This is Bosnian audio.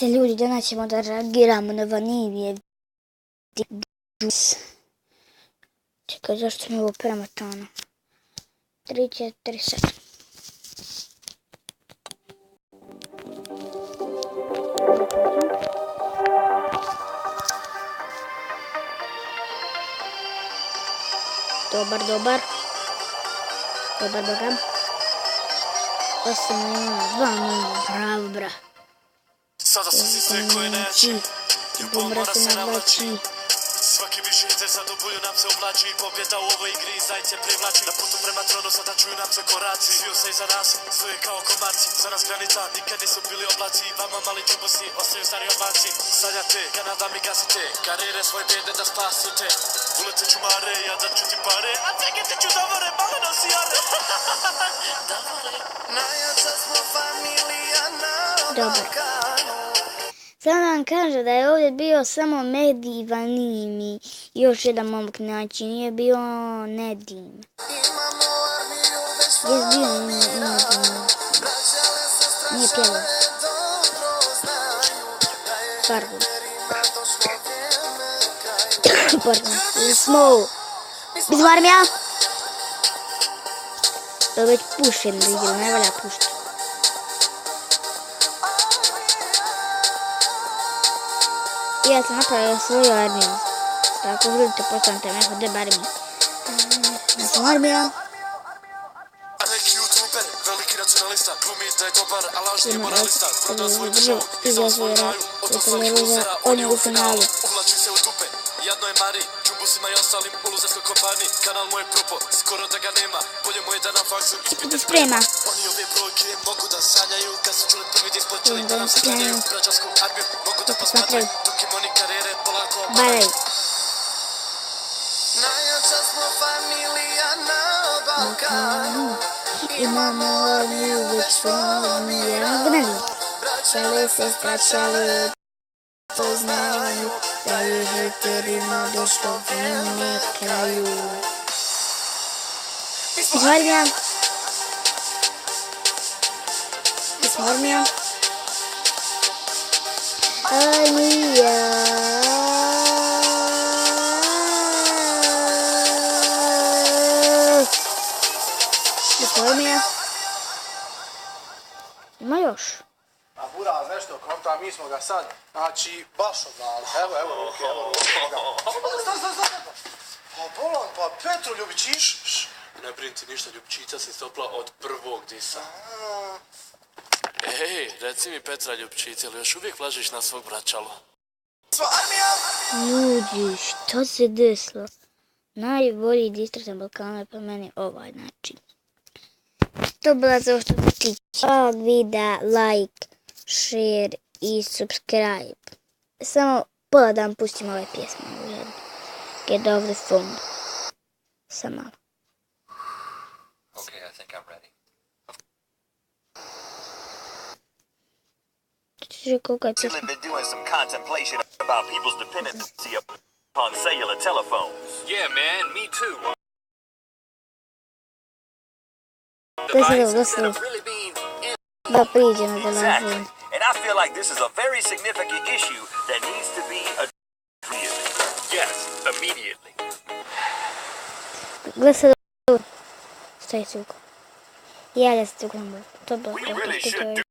Ljudi, danas ćemo da reagiramo na vanilije. Čekaj, zašto mi je ovo prematano? 3, 4, 7. Dobar. Dobar. Bravo, bra. Sada sam si sve koje neći, ljubav mora se navlači. Svaki više ide za dubulju nam se oblači. Pobjeda u ovoj igri zajce privlači. Na putu prema tronu sada čuju nam se koraci. Sviju se iza nas, stoje kao komarci. Za nas granica nikad nisu bili oblaci. Vama mali džubosi ostaju stari obanci. Sanjate, Kanada mi gasite, karijere svoje bjede da spasite. Uletit ću mare, ja da ću ti pare, a cegete ću davore, malo nosi jare. Najjača smo familija na Balkanu. Samo vam kaže da je ovdje bio samo Medi i Vanimi. Još jedan momak, znači nije bio Nedim. Jes bio Nedim. Nije pjevao. Pardon. Bismo armija. To je već pušen, vidjeli, ne valja pušti. Ja sam napravila svoju armiju. Tako želite, postanite neko deb armiju. Ja sam armija. Neki youtuber, veliki racionalista, glumi da je dobar, a lažni moralista. Prodao svoju državu, izdao svoju raju, od ostalih luzera, on je u finalu. Uvlači se u dupe, jadno je Mari, džumbusima i ostalim u luzerskoj kompaniji. Kanal mu je propo, skoro da ga nema, bolje mu je da na faksu ispite sprema. Oni ove brojke mogu da sanjaju, kad su čuli prvi disk počeli da nam sklanjaju. Građansku armiju mogu da posmatraju, dok im oni karijere polako obaraju. Najjača smo familija na Balkanu. Imamo armiju već formiranu. Braćale se straćali, poznaju da je heterima došlo vreme kraju. Bismo armija. Bismo armija. Armija. Armija. Ima još. A Buraz nešto konta, mi smo ga sad, znači, baš odvali. Evo ruke, evo ga. Staj. Pa bolan, pa Petro Ljubičić. Ne brinti ništa, Ljubčića si stopla od prvog disa. Ej, reci mi Petra Ljubčića, ali još uvijek vlažiš na svog braćalo? Sva armija! Ljudi, što se desilo? Najbolji distrik na Balkanu je po meni ovaj način. To bila za što se tiče ovog videa, like, share i subscribe. Samo pola da vam pustim ove pjesme. Get off the phone. Samo malo. Okay, I think I'm ready. I've been doing some contemplation about people's dependency upon cellular telephones. Yeah, man, me too. Listen. Da priđe na telefon. Exactly. And I feel like this is a very significant issue that needs to be addressed. Yes, immediately. Glasa da... Staj, cuko. Javlja se cuko na to bilo. We really should do